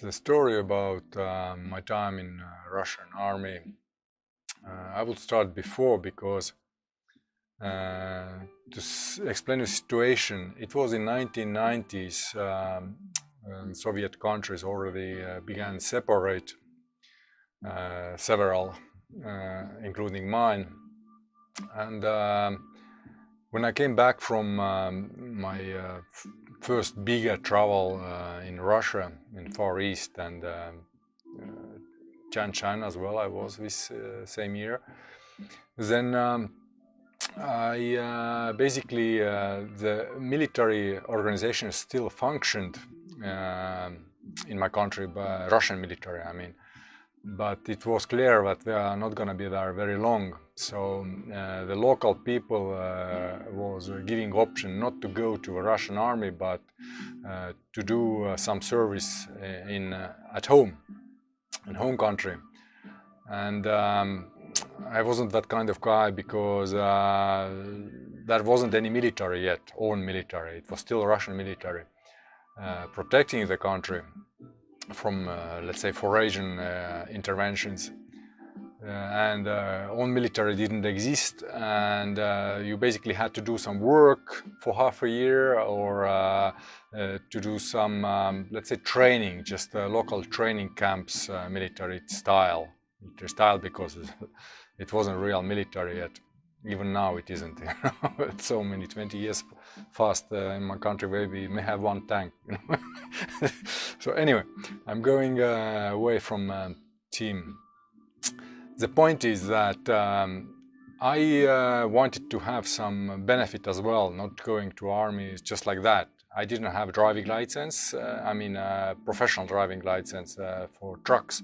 the story about my time in Russian army. I would start before because to explain the situation, it was in 1990s. Soviet countries already began separate several, including mine. And when I came back from my first bigger travel in Russia, in Far East, and China as well, I was this same year. Then I basically the military organization still functioned in my country, Russian military, I mean. But it was clear that we are not going to be there very long. So the local people was giving option not to go to a Russian army, but to do some service at home, in home country. And I wasn't that kind of guy because there wasn't any military yet, own military. It was still Russian military protecting the country from, let's say, foreign interventions. And own military didn't exist, and you basically had to do some work for half a year or to do some, let's say, training, just local training camps, military style because it wasn't real military yet. Even now it isn't. It's so many 20 years fast in my country where we may have one tank. So anyway, I'm going away from team. The point is that I wanted to have some benefit as well, not going to army just like that. I didn't have a driving license, professional driving license for trucks.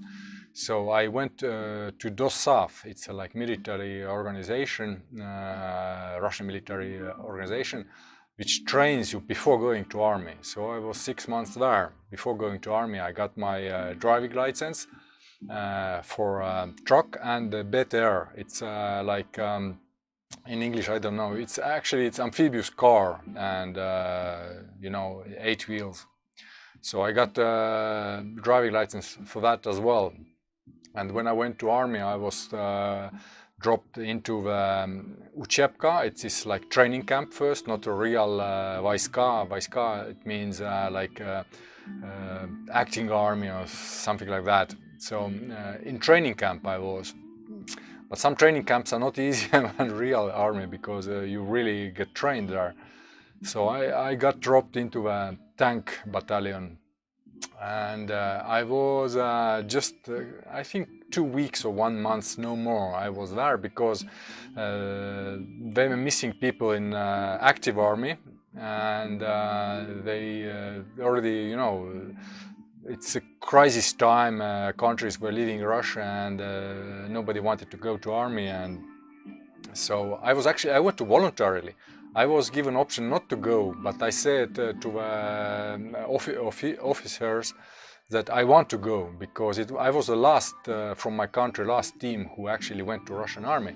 So I went to DOSAF. It's a military organization, Russian military organization, which trains you before going to army. So I was 6 months there. Before going to army, I got my driving license for truck and BTR. It's in English, I don't know. It's amphibious car and 8 wheels. So I got driving license for that as well. And when I went to army, I was dropped into the Uchebka. It's this training camp first, not a real Vaiska. Vaiska, it means acting army or something like that. So in training camp I was. But some training camps are not easier than real army because you really get trained there. So I got dropped into a tank battalion. And I was I think 2 weeks or 1 month, no more. I was there because they were missing people in active army, and they already, it's a crisis time. Countries were leaving Russia, and nobody wanted to go to army, and so I went to voluntarily. I was given option not to go, but I said to officers that I want to go because I was the last from my country, last team who actually went to Russian army,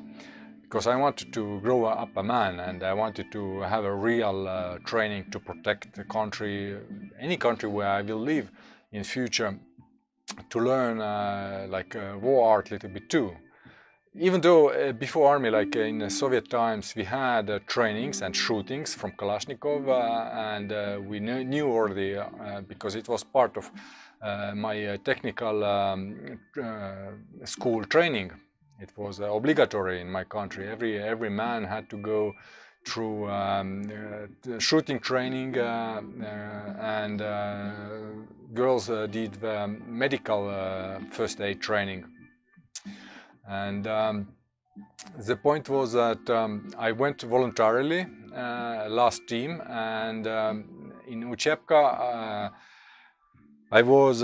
because I wanted to grow up a man and I wanted to have a real training to protect the country, any country where I will live in future, to learn war art a little bit too. Even though before army, in Soviet times, we had trainings and shootings from Kalashnikov, and we knew already because it was part of my technical school training. It was obligatory in my country. Every man had to go through shooting training, and girls did the medical first aid training. And the point was that I went voluntarily, last team, and in Uchebka I was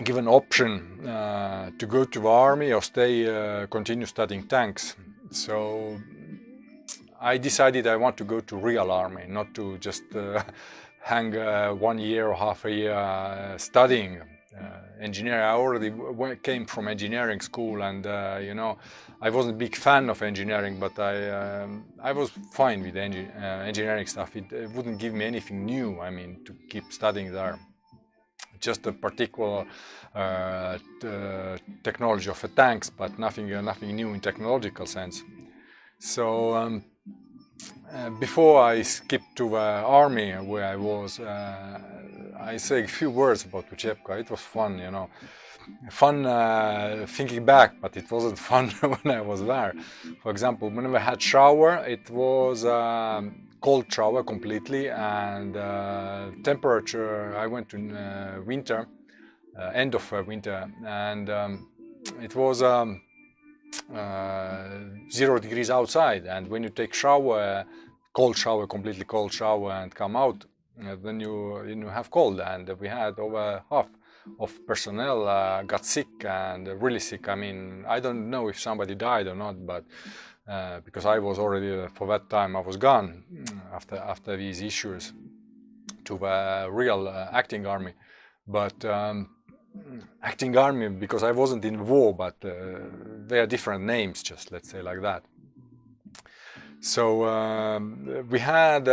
given option to go to the army or continue studying tanks. So I decided I want to go to real army, not to just hang 1 year or half a year studying. Engineering. I already came from engineering school, and I wasn't a big fan of engineering, but I was fine with engineering stuff. It wouldn't give me anything new. I mean, to keep studying there. just a particular technology of a tanks, but nothing new in technological sense. So before I skipped to the army where I was, I say a few words about Uchebka. It was fun, you know. Fun thinking back, but it wasn't fun when I was there. For example, when we had shower, it was cold shower completely, and temperature, I went in winter, end of winter, and it was 0 degrees outside, and when you take shower, cold shower, completely cold shower, and come out, then you have cold, and we had over half of personnel got sick, and really sick. I mean, I don't know if somebody died or not, but because I was already, for that time, I was gone after these issues to the real acting army. But acting army, because I wasn't in war, but they are different names, just let's say like that. So we had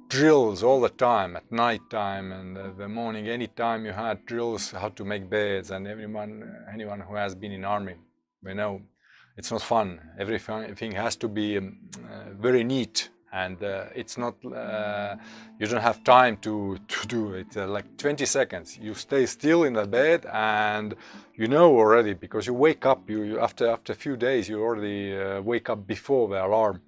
drills all the time, at night time and the morning, anytime you had drills how to make beds, and anyone who has been in army, we know it's not fun. Everything has to be very neat, and it's not, you don't have time to do it. Like 20 seconds, you stay still in the bed, and you know already, because you wake up, you after a few days, you already wake up before the alarm.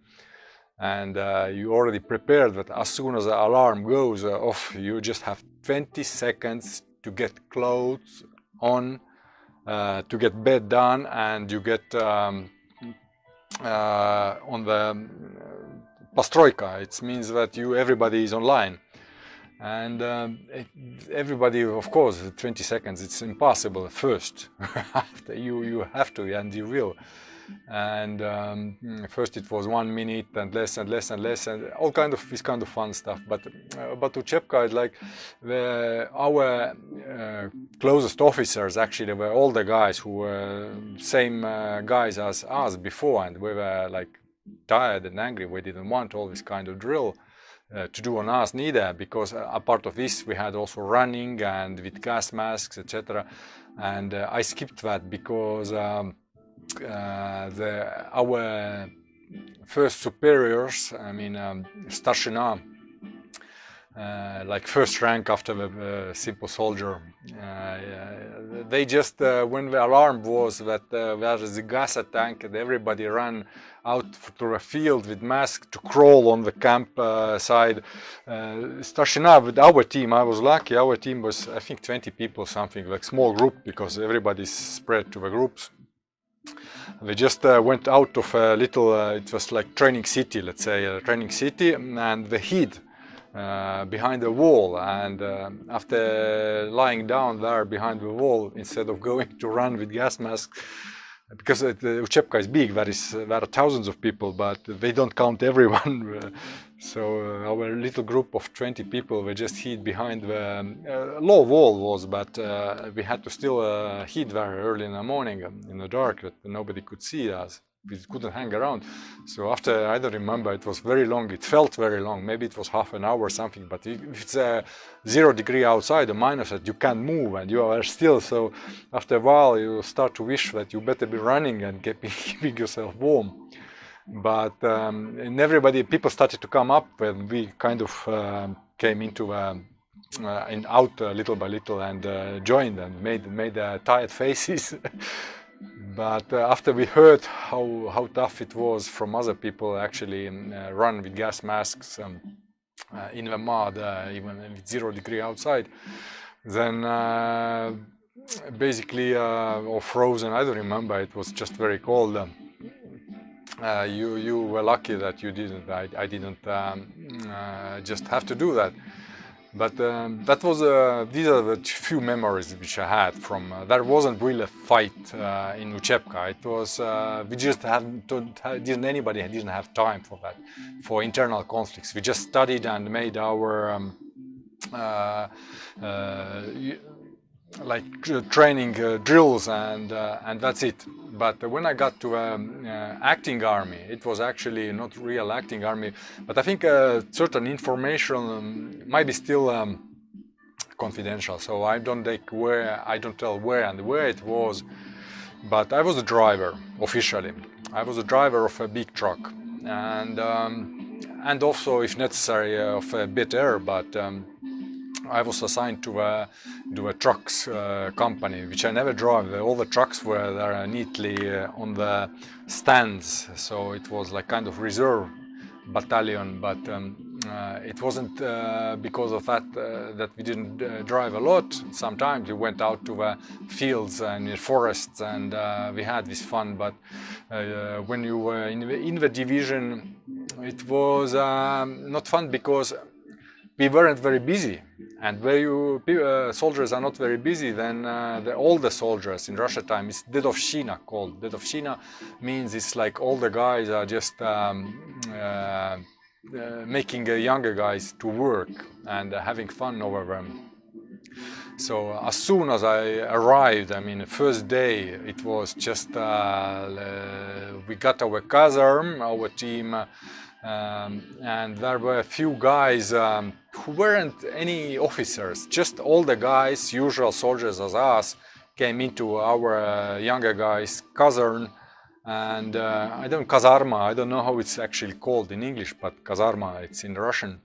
And you already prepared that as soon as the alarm goes off, you just have 20 seconds to get clothes on, to get bed done, and you get on the pastroika. It means that everybody is online, and everybody, of course, 20 seconds, it's impossible first. After you have to, and you will. And first it was 1 minute, and less and less and less, and all this kind of fun stuff. But Uchebka is like our closest officers. Actually, they were all the guys who were same guys as us before, and we were like tired and angry. We didn't want all this kind of drill to do on us neither, because a part of this we had also running and with gas masks, etc. And I skipped that because our first superiors, I mean starshina, like first rank after the simple soldier, they just when the alarm was that there is a gas attack, and everybody ran out to the field with masks to crawl on the camp side. Starshina, with our team, I was lucky, our team was, I think, 20 people, something like small group, because everybody's spread to the groups. They just went out of a little, it was like training city, let's say, a training city, and they hid behind the wall. And after lying down there behind the wall, instead of going to run with gas masks, because Uchebka is big, there are thousands of people, but they don't count everyone. So our little group of 20 people, we just hid behind the low wall was, but we had to still hid very early in the morning in the dark, that nobody could see us. We couldn't hang around. So after, I don't remember, it was very long. It felt very long. Maybe it was half an hour or something. But if it's 0 degree outside, a minus, that you can't move and you are still. So after a while, you start to wish that you better be running and keeping yourself warm. But and people started to come up when we kind of came into out little by little, and joined and made tired faces. But after we heard how tough it was from other people, actually run with gas masks in the mud, even with 0 degree outside, then basically, or frozen, I don't remember, it was just very cold. You were lucky that you didn't. I didn't just have to do that. But that was these are the few memories which I had from. There wasn't really a fight in Uchebka. It was we just anybody didn't have time for that, for internal conflicts. We just studied and made our like training drills, and that's it. But when I got to acting army, it was actually not real acting army, but I think certain information might be still confidential, so I don't tell where and where it was. But I was a driver officially. I was a driver of a big truck, and also, if necessary, of a bit air. But I was assigned to a trucks company, which I never drove. All the trucks were there neatly on the stands, so it was like kind of reserve battalion. But it wasn't because of that that we didn't drive a lot. Sometimes we went out to the fields and in forests, and we had this fun. But when you were in the division, it was not fun because we weren't very busy. And where soldiers are not very busy, then all the soldiers in Russia time is dedovshina called. Dedovshina means it's like all the guys are just making younger guys to work and having fun over them. So as soon as I arrived, I mean, the first day, it was just we got our caserm, our team, and there were a few guys who weren't any officers, just all the guys, usual soldiers as us, came into our younger guys' casern. And kazarma, I don't know how it's actually called in English, but kazarma, it's in Russian.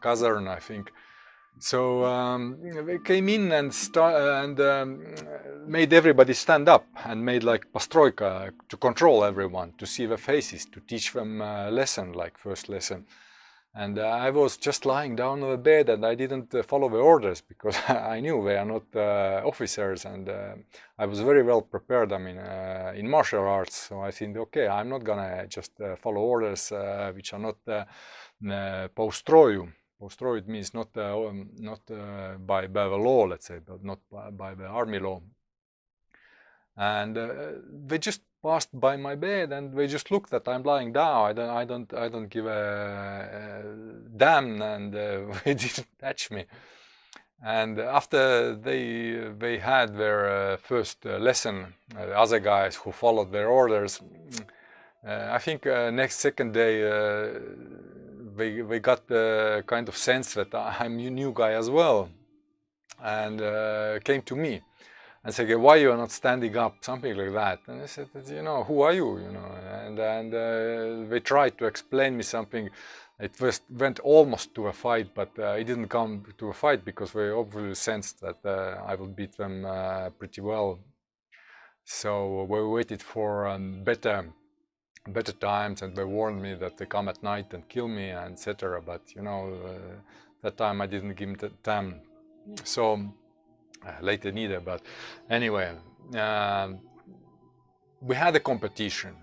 Kazarn, I think. So they came in and made everybody stand up and made like pastroika to control everyone, to see their faces, to teach them a lesson, like first lesson. And I was just lying down on the bed, and I didn't follow the orders because I knew they are not officers, and I was very well prepared, I mean, in martial arts. So I think, okay, I'm not gonna just follow orders which are not postroju. Postroju, it means not by the law, let's say, but not by the army law. And they just passed by my bed, and they just looked that I'm lying down. I don't give a damn, and they didn't touch me. And after they had their first lesson, the other guys who followed their orders, I think second day they got the kind of sense that I'm a new guy as well, and came to me and said, why you are not standing up, something like that. And I said, you know, who are you, you know? And they tried to explain me something. It went almost to a fight, but it didn't come to a fight because they obviously sensed that I would beat them pretty well. So we waited for better times, and they warned me that they come at night and kill me, and etc. But you know, that time I didn't give them time. So later neither. But anyway, we had a competition.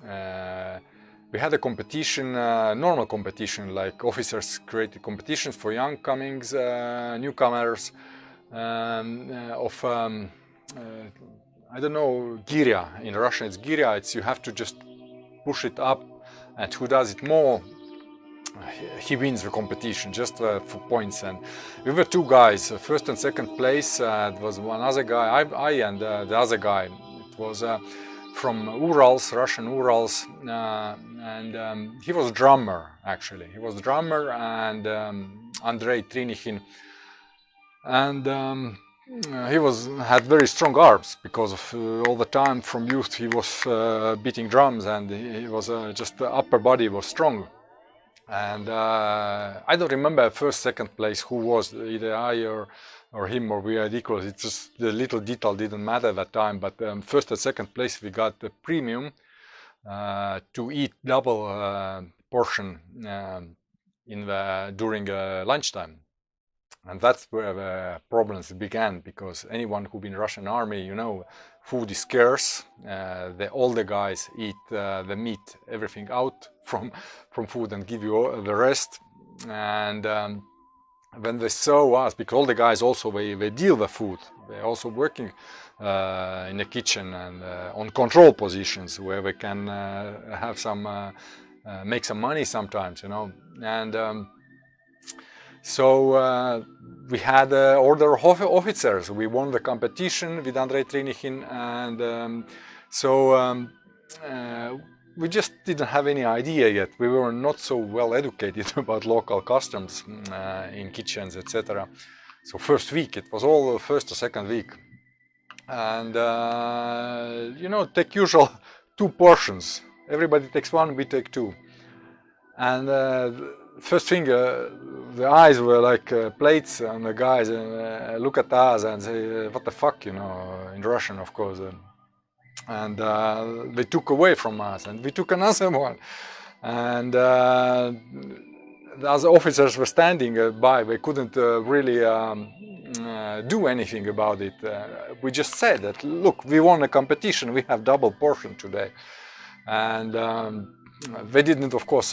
We had a competition, normal competition, like officers created competitions for young comings, newcomers of I don't know, girya. In Russian it's girya. It's you have to just push it up, and who does it more, he wins the competition, just for points. And we were two guys, first and second place. It was one other guy, I and the other guy. It was from Urals, Russian Urals, and he was a drummer, actually. He was a drummer, and Andrei Trinikhin. And he had very strong arms because of all the time from youth he was beating drums, and he was just the upper body was strong. And I don't remember first, second place who was, either I or him, or we had equals. It's just the little detail didn't matter at that time. But first and second place we got the premium to eat double portion during lunchtime. And that's where the problems began, because anyone who been in Russian army, you know, food is scarce. All the guys eat the meat, everything out from food, and give you the rest. And when they saw us, because all the guys also they deal the food, they're also working in the kitchen and on control positions where they can have some make some money sometimes, you know. And so we had order of officers. We won the competition with Andrei Trinikhin, and we just didn't have any idea yet. We were not so well educated about local customs in kitchens, etc. So first week, it was all first or second week. And, you know, take usual 2 portions. Everybody takes 1, we take 2. And first thing, the eyes were like plates, and the guys look at us and say, what the fuck, you know, in Russian, of course. And they took away from us, and we took another one. And the other officers were standing by. They couldn't really do anything about it. We just said that, look, we won a competition, we have double portion today. And they didn't, of course,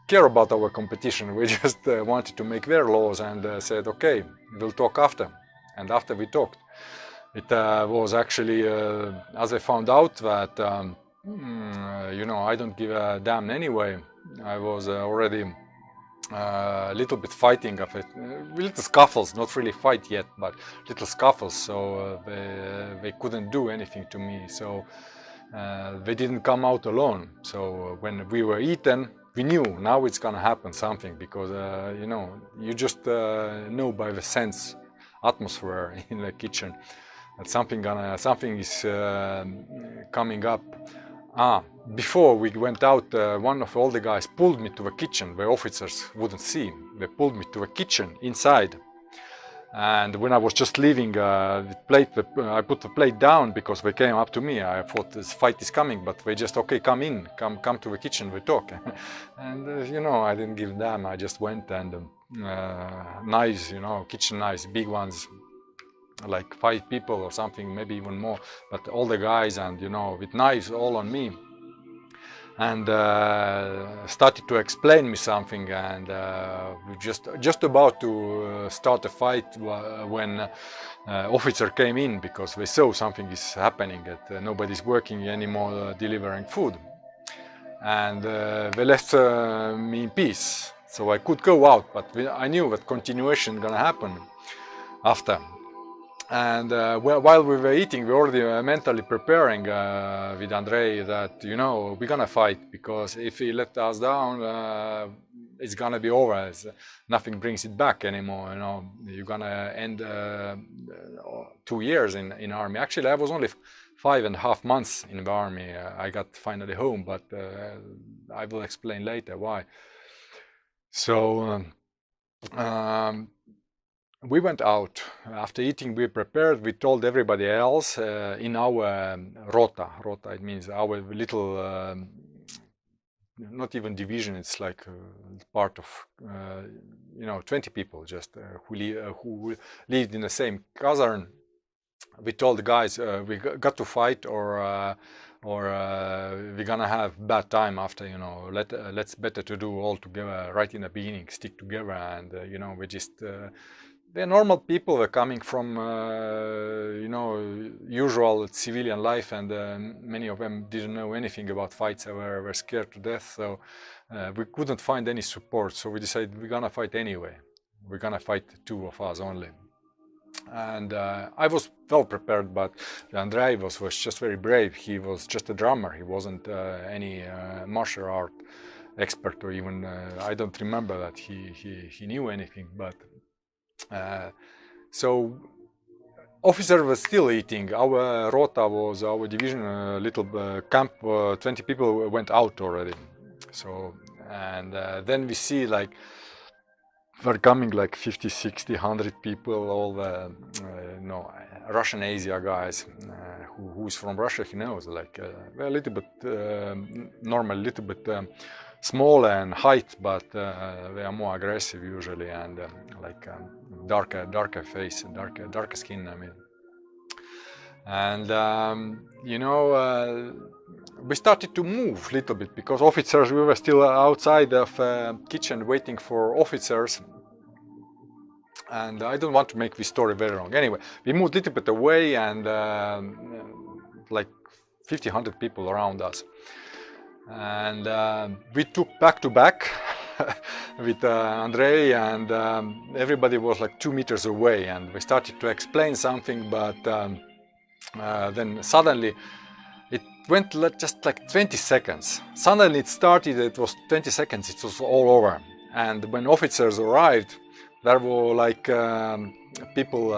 care about our competition. We just wanted to make their laws and said, okay, we'll talk after. And after we talked, it was actually, as I found out that, you know, I don't give a damn anyway. I was already a little bit fighting of it, little scuffles, not really fight yet, but little scuffles. So they couldn't do anything to me. So they didn't come out alone. So when we were eaten, we knew now it's gonna happen something, because you know, you just know by the sense, atmosphere in the kitchen, that something is coming up. Before we went out, one of all the guys pulled me to the kitchen where officers wouldn't see. They pulled me to the kitchen inside. And when I was just leaving the plate, I put the plate down because they came up to me. I thought this fight is coming, but they just, okay, come in, come to the kitchen, we talk. And you know, I didn't give a damn. I just went, and knives, you know, kitchen knives, big ones, like 5 people or something, maybe even more. But all the guys, and you know, with knives all on me. And started to explain me something, and we just about to start a fight when officer came in, because they saw something is happening, that nobody's working anymore delivering food, and they left me in peace, so I could go out. But I knew that continuation gonna happen after. And while we were eating, we already were mentally preparing with Andrei that, you know, we're gonna fight, because if he let us down, it's gonna be over. Nothing brings it back anymore. You know, you're gonna end 2 years in army. Actually, I was only 5.5 months in the army. I got finally home, but I will explain later why. So. We went out. After eating, we prepared. We told everybody else in our rota. Rota, it means our little, not even division. It's like part of, you know, 20 people just who lived in the same casern. We told the guys we got to fight, or we're gonna have bad time after. You know, let's better to do all together right in the beginning, stick together, and you know, we just. They're normal people. They're coming from, you know, usual civilian life, and many of them didn't know anything about fights. They were scared to death, so we couldn't find any support. So we decided we're gonna fight anyway. We're gonna fight 2 of us only. And I was well prepared, but Andrei was just very brave. He was just a drummer. He wasn't any martial art expert, or even I don't remember that he knew anything, but. So officer was still eating. Our rota was, our division, little camp, 20 people went out already. So, and then we see like were coming like 50, 60, 100 people, all the you know, Russian Asia guys. Who's from Russia, he knows, like they're a little bit normal, a little bit smaller in height, but they are more aggressive usually, and like darker face, darker skin, I mean. And you know, we started to move a little bit, because officers, we were still outside of kitchen waiting for officers. And I don't want to make this story very long. Anyway, we moved a little bit away, and like 50, 100 people around us. And we took back to back with Andrei, and everybody was like 2 meters away, and we started to explain something, but then suddenly it went just like 20 seconds. Suddenly it started, it was 20 seconds, it was all over. And when officers arrived, There were like people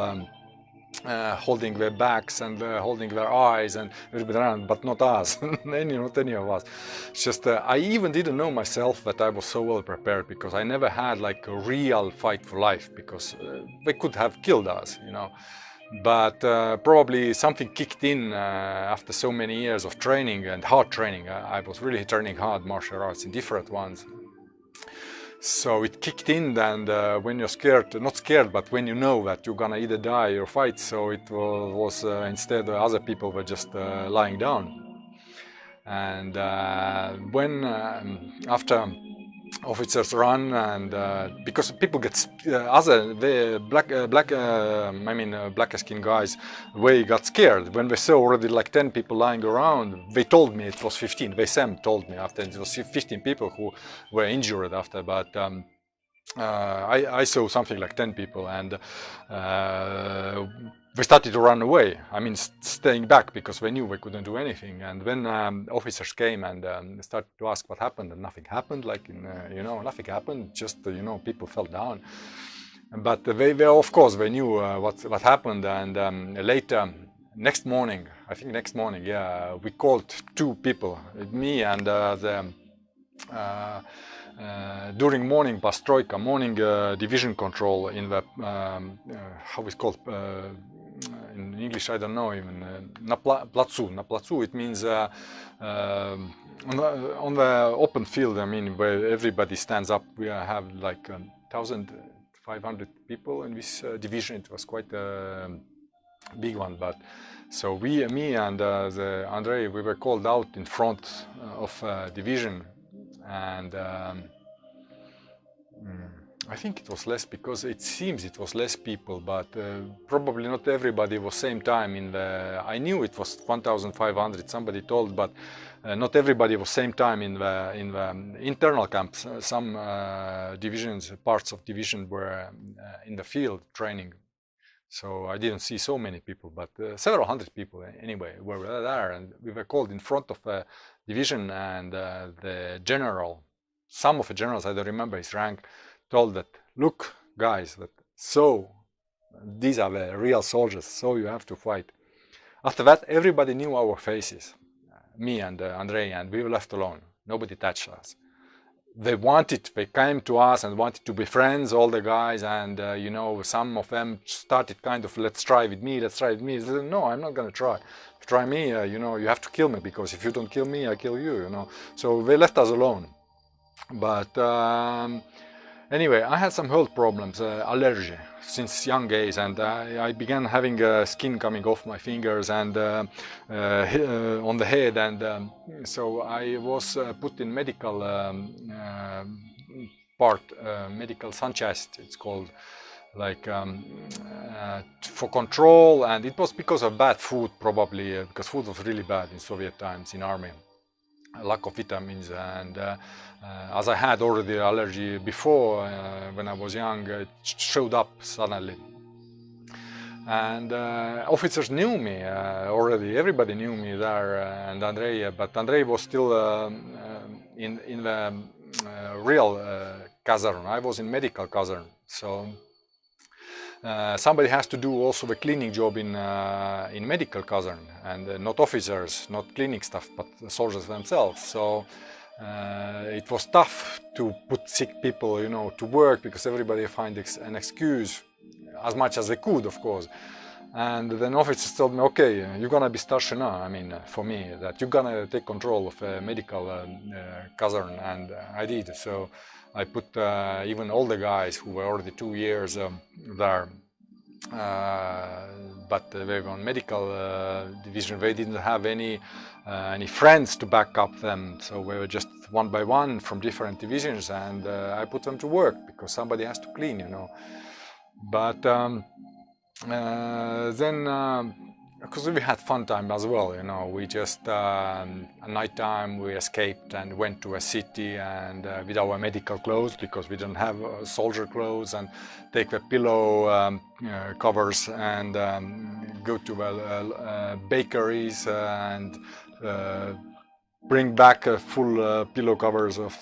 holding their backs and holding their eyes and everybody around, but not us, not any of us. It's just I even didn't know myself that I was so well prepared, because I never had like a real fight for life, because they could have killed us, But probably something kicked in after so many years of training and hard training. I was really training hard martial arts in different ones. So it kicked in, and when you're scared, not scared, but when you know that you're gonna either die or fight, so it was instead other people were just lying down. And when after officers run, and because people get black skin guys, they got scared when they saw already like 10 people lying around. They told me it was 15. They Sam told me after it was 15 people who were injured after, but I saw something like 10 people, and we started to run away. I mean, staying back, because they knew we couldn't do anything. And when officers came and started to ask what happened, and nothing happened, like nothing happened. Just people fell down. But they of course, they knew what happened. And later, next morning, yeah, we called 2 people, me and during morning Bastroika, morning division control in the how it's called in English, I don't know even, na placu. It means on the open field. I mean, where everybody stands up. We have like 1,500 people in this division. It was quite a big one, but so me and the Andrei, we were called out in front of division. And I think it was less, because it seems it was less people, but probably not everybody was same time in the. I knew it was 1,500. Somebody told, but not everybody was same time in the internal camps. Some divisions, parts of division were in the field training. So I didn't see so many people, but several hundred people anyway were there, and we were called in front of a division, and the general, some of the generals, I don't remember his rank, told that, look guys, so these are the real soldiers, so you have to fight. After that, everybody knew our faces, me and Andrei, and we were left alone. Nobody touched us. They came to us and wanted to be friends, all the guys, and some of them started kind of, let's try with me. They said, no, I'm not gonna try. Try me, you have to kill me, because if you don't kill me, I kill you, So they left us alone. But anyway, I had some health problems, allergy, since young age, and I began having skin coming off my fingers and on the head, and so I was put in medical medical sunchast, it's called, like for control, and it was because of bad food, probably because food was really bad in Soviet times in army. Lack of vitamins, and as I had already allergy before when I was young, it showed up suddenly. And officers knew me already. Everybody knew me there, and Andrei. But Andrei was still in the real casern. I was in medical casern, so. Somebody has to do also the cleaning job in medical casern, and not officers, not cleaning staff, but the soldiers themselves. So it was tough to put sick people, to work, because everybody find an excuse as much as they could, of course. And then officers told me, okay, you're gonna be starshina. I mean, for me, that you're gonna take control of a medical casern, and I did. So I put even all the guys who were already 2 years there, but they were on medical division. They didn't have any friends to back up them, so we were just one by one from different divisions, and I put them to work, because somebody has to clean, But then, because we had fun time as well, we just at night time we escaped and went to a city, and with our medical clothes, because we didn't have soldier clothes, and take the pillow covers and go to bakeries and bring back full pillow covers of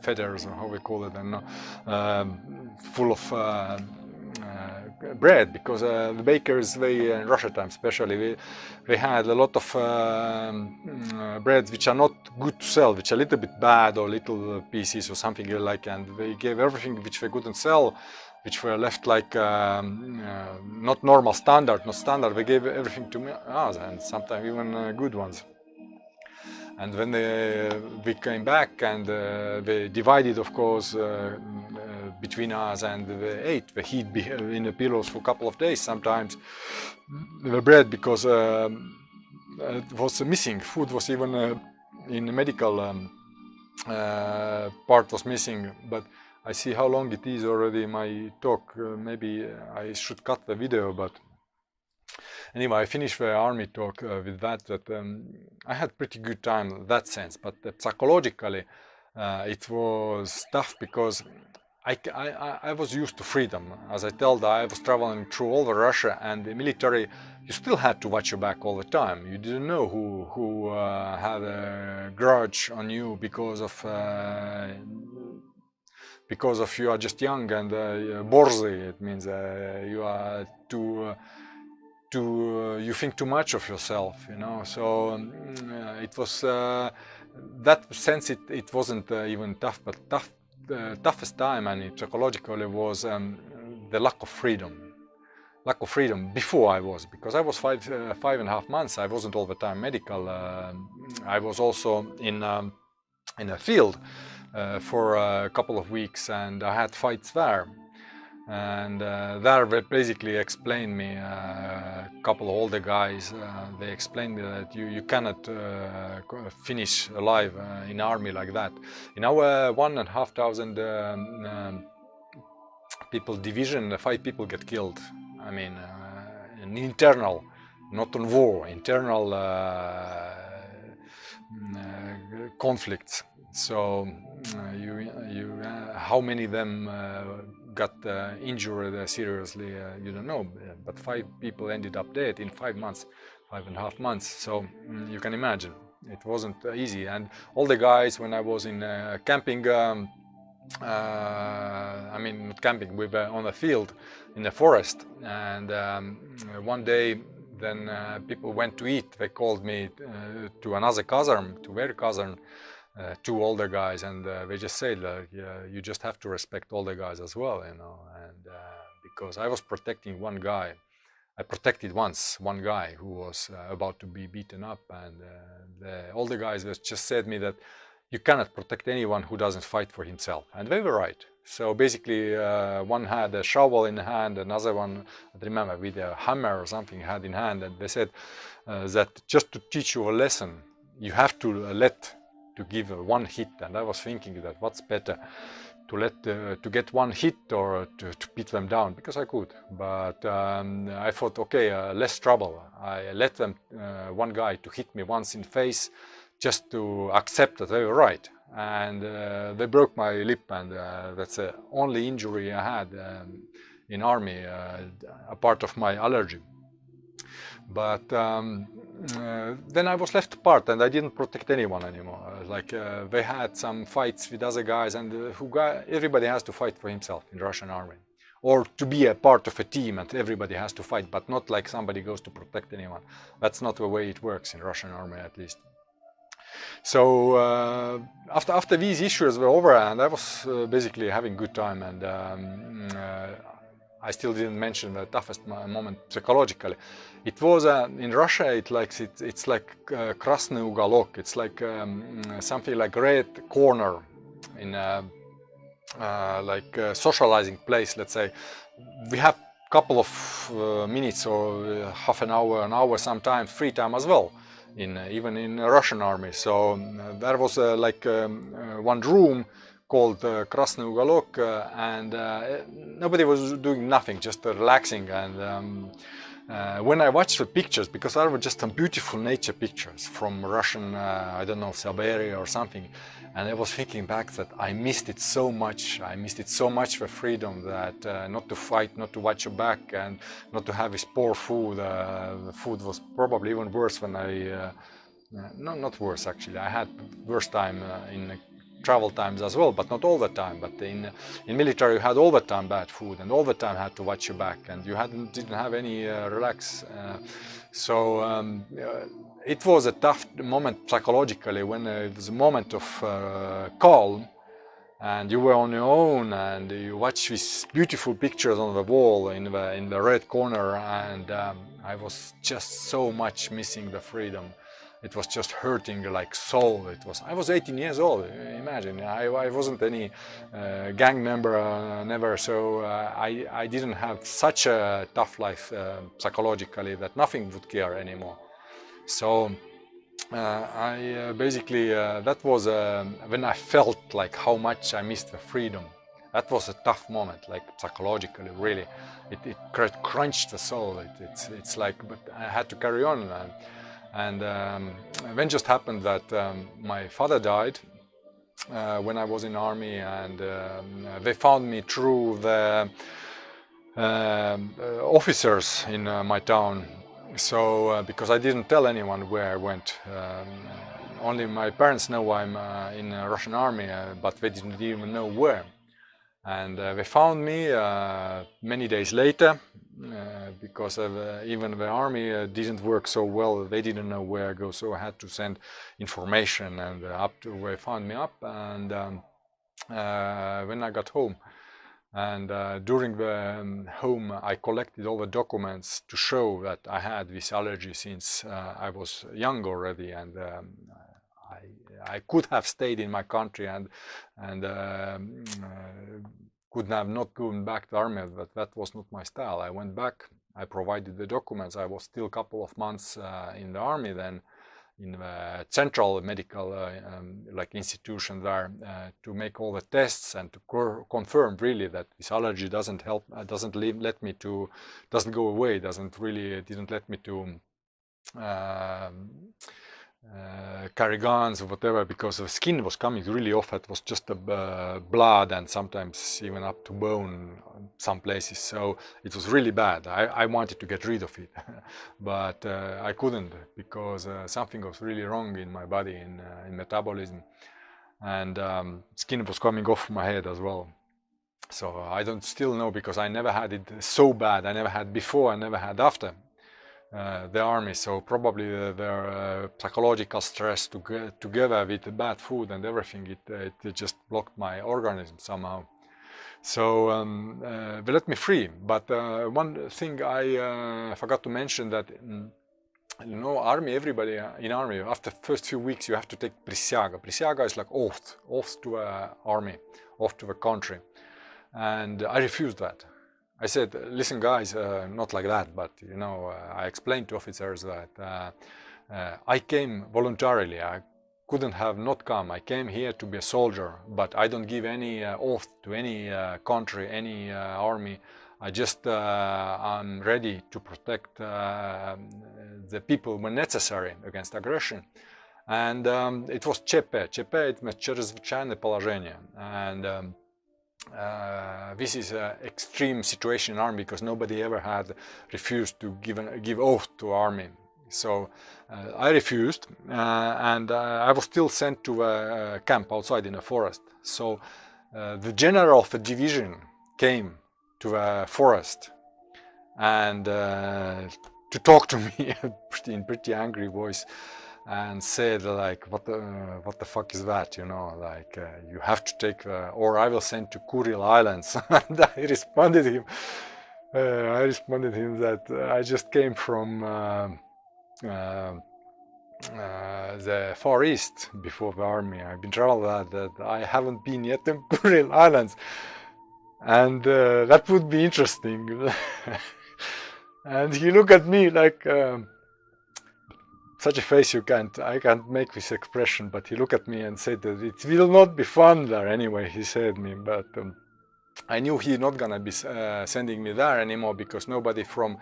feathers, or how we call it, and full of bread, because the bakers, they in Russia time especially, they had a lot of breads which are not good to sell, which are a little bit bad or little pieces or something like, and they gave everything which they couldn't sell, which were left like not normal standard, not standard. They gave everything to us, and sometimes even good ones. And when we came back and they divided, of course, between us, and they ate. They hid in the pillows for a couple of days sometimes, the bread, because it was missing. Food was even in the medical part was missing. But I see how long it is already, my talk. Maybe I should cut the video, but anyway, I finished the army talk with that I had pretty good time in that sense, but psychologically it was tough, because I was used to freedom. As I told, I was traveling through all the Russia, and the military, you still had to watch your back all the time. You didn't know who had a grudge on you because of you are just young and borzy. It means you are too you think too much of yourself, you know. So it was that sense. It wasn't even tough, but toughest time, and psychologically, was the lack of freedom. Lack of freedom before I was, because I was 5.5 months. I wasn't all the time medical. I was also in a field for a couple of weeks, and I had fights there. And there they basically explained me, a couple of older guys, they explained me that you cannot finish alive in army like that. In our 1,500 people division, 5 people get killed. I mean, in internal, not on war, internal conflicts. So how many of them got injured seriously, you don't know, but 5 people ended up dead in 5 months, 5.5 months. So you can imagine it wasn't easy. And all the guys, when I was in camping, I mean not camping, we were on the field in the forest, and one day then people went to eat. They called me to another casern, to their casern, 2 older guys, and they just said, you just have to respect older guys as well, you know. And because I was protecting one guy, I protected once one guy who was about to be beaten up, and the older guys just said me that you cannot protect anyone who doesn't fight for himself, and they were right. So basically, one had a shovel in hand, another one, I remember, with a hammer or something had in hand, and they said that just to teach you a lesson, you have to give one hit. And I was thinking that what's better, to get one hit or to beat them down, because I could. But I thought, okay, less trouble. I let them, one guy, to hit me once in the face, just to accept that they were right. And they broke my lip, and that's the only injury I had in army, a part of my allergy. But then I was left apart, and I didn't protect anyone anymore. Like they had some fights with other guys, and everybody has to fight for himself in Russian army, or to be a part of a team, and everybody has to fight, but not like somebody goes to protect anyone. That's not the way it works in Russian army, at least. So after these issues were over, and I was basically having good time, and I still didn't mention the toughest moment psychologically. It was in Russia. It's like Krasny Uголок. It's like something like red corner in like a socializing place. Let's say we have a couple of minutes or half an hour sometimes free time as well. Even in Russian army. So there was like one room called Krasny Uголок, and nobody was doing nothing, just relaxing. And when I watched the pictures, because there were just some beautiful nature pictures from Russian, I don't know, Siberia or something, and I was thinking back that I missed it so much. I missed it so much for freedom, that not to fight, not to watch your back, and not to have this poor food. The food was probably even worse when I, no, not worse actually. I had worse time in travel times as well, but not all the time. But in military you had all the time bad food and all the time had to watch your back, and you didn't have any relax. It was a tough moment psychologically when it was a moment of calm, and you were on your own, and you watch these beautiful pictures on the wall in the red corner, and I was just so much missing the freedom. It was just hurting like soul. I was 18 years old. Imagine, I wasn't any gang member, never. So I didn't have such a tough life psychologically that nothing would care anymore. So that was when I felt like how much I missed the freedom. That was a tough moment, like psychologically, really. It crunched the soul. It's like, but I had to carry on. And then just happened that my father died when I was in army, and they found me through the officers in my town. So because I didn't tell anyone where I went, only my parents know I'm in the Russian army, but they didn't even know where. And they found me many days later, because even the army didn't work so well. They didn't know where I go, so I had to send information, and up to where they found me up. And when I got home, and during the home, I collected all the documents to show that I had this allergy since I was young already, and I could have stayed in my country and could have not gone back to the army, but that was not my style. I went back, I provided the documents. I was still a couple of months in the army then, in the central medical like institution there, to make all the tests and to confirm really that this allergy doesn't help, doesn't go away, didn't let me to carry guns or whatever, because the skin was coming really off. It was just blood, and sometimes even up to bone some places. So it was really bad. I wanted to get rid of it, but I couldn't, because something was really wrong in my body, in metabolism, and skin was coming off my head as well. So I don't still know, because I never had it so bad. I never had before, I never had after the army. So probably their psychological stress together with the bad food and everything, it just blocked my organism somehow. So they let me free. But one thing I forgot to mention, that army, everybody in army, after first few weeks you have to take prisyaga. Prisyaga is like oath to army, oath to the country, and I refused that. I said, listen guys, not like that, but I explained to officers that I came voluntarily. I couldn't have not come. I came here to be a soldier, but I don't give any oath to any country, any army. I just I'm ready to protect the people when necessary against aggression. And it was ЧП. ЧП – it means чрезвычайное положение. And this is an extreme situation in army, because nobody ever had refused to give oath to army. So I refused, and I was still sent to a camp outside in a forest. So the general of the division came to a forest and to talk to me in pretty angry voice, and said like, what the fuck is that, like you have to take or I will send to Kuril Islands. And I responded him that I just came from the Far East before the army. I've been traveling that I haven't been yet in Kuril Islands, and that would be interesting. And he looked at me like such a face I can't make this expression, but he looked at me and said that it will not be fun there anyway, he said me, but I knew he's not gonna be sending me there anymore, because nobody from,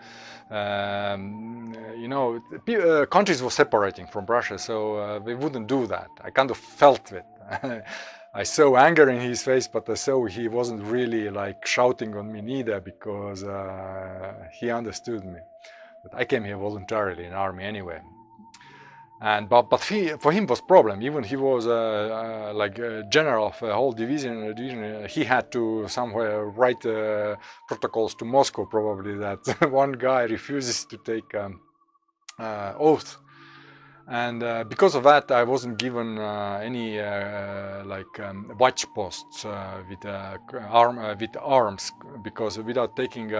countries were separating from Russia, so they wouldn't do that. I kind of felt it. I saw anger in his face, but I saw he wasn't really like shouting on me neither, because he understood me. But I came here voluntarily in army anyway. And but for him was problem. Even he was like a general of a whole division. He had to somewhere write protocols to Moscow probably that one guy refuses to take oath. And because of that, I wasn't given any watch posts with arms, because without taking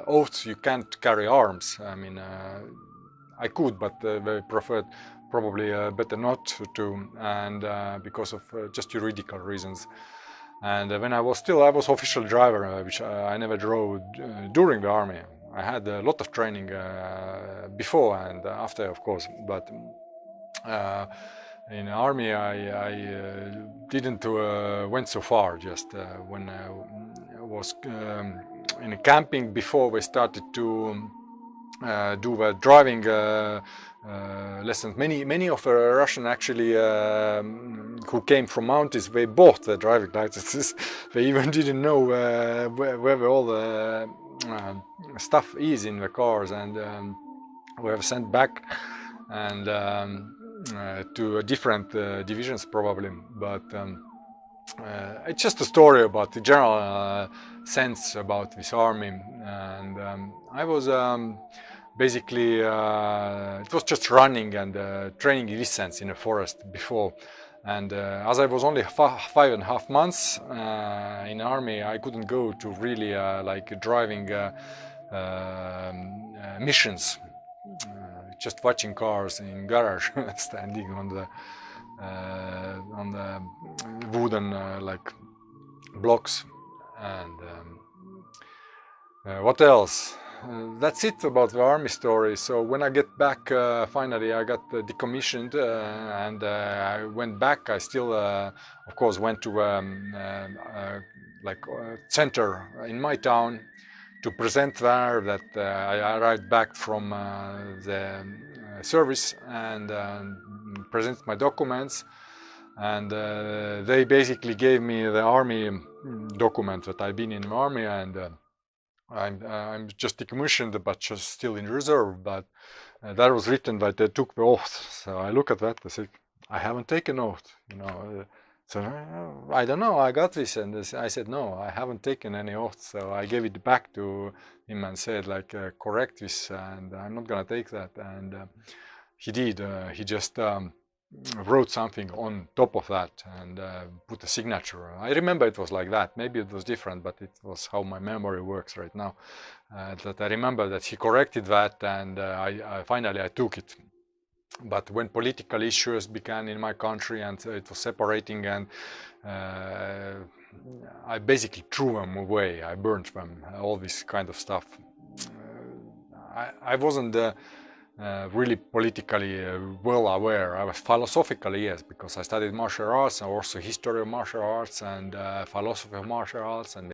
oaths, you can't carry arms. I mean, I could, but I preferred probably better not to, and because of just juridical reasons. And when I was official driver, which I never drove during the army. I had a lot of training before and after, of course, but in the army I didn't went so far. Just when I was in camping before we started to do the driving lessons. Many of the Russian actually who came from mountains, they bought the driving licenses. They even didn't know where all the stuff is in the cars, and we were sent back and to different divisions probably. But it's just a story about the general sense about this army, and I was basically it was just running and training distance in a forest before, and as I was only 5.5 months in army, I couldn't go to really like driving missions, just watching cars in garage standing on the wooden like blocks. And what else? That's it about the army story. So when I get back, finally I got decommissioned, and I went back. I still, of course, went to center in my town to present there that I arrived back from the service, and present my documents, and they basically gave me the army document that I've been in the army, and I'm just decommissioned, but just still in reserve. But that was written that they took the oath. So I look at that, I say, I haven't taken oath, you know. So I don't know, I got this, and I said, no, I haven't taken any oath. So I gave it back to him and said, like, correct this, and I'm not gonna take that. And he did. He just wrote something on top of that and put a signature. I remember it was like that. Maybe it was different, but it was how my memory works right now. That I remember that he corrected that, and I finally took it. But when political issues began in my country and it was separating, and I basically threw them away. I burned them, all this kind of stuff. I wasn't really politically well aware. I was philosophically, yes, because I studied martial arts and also history of martial arts and philosophy of martial arts and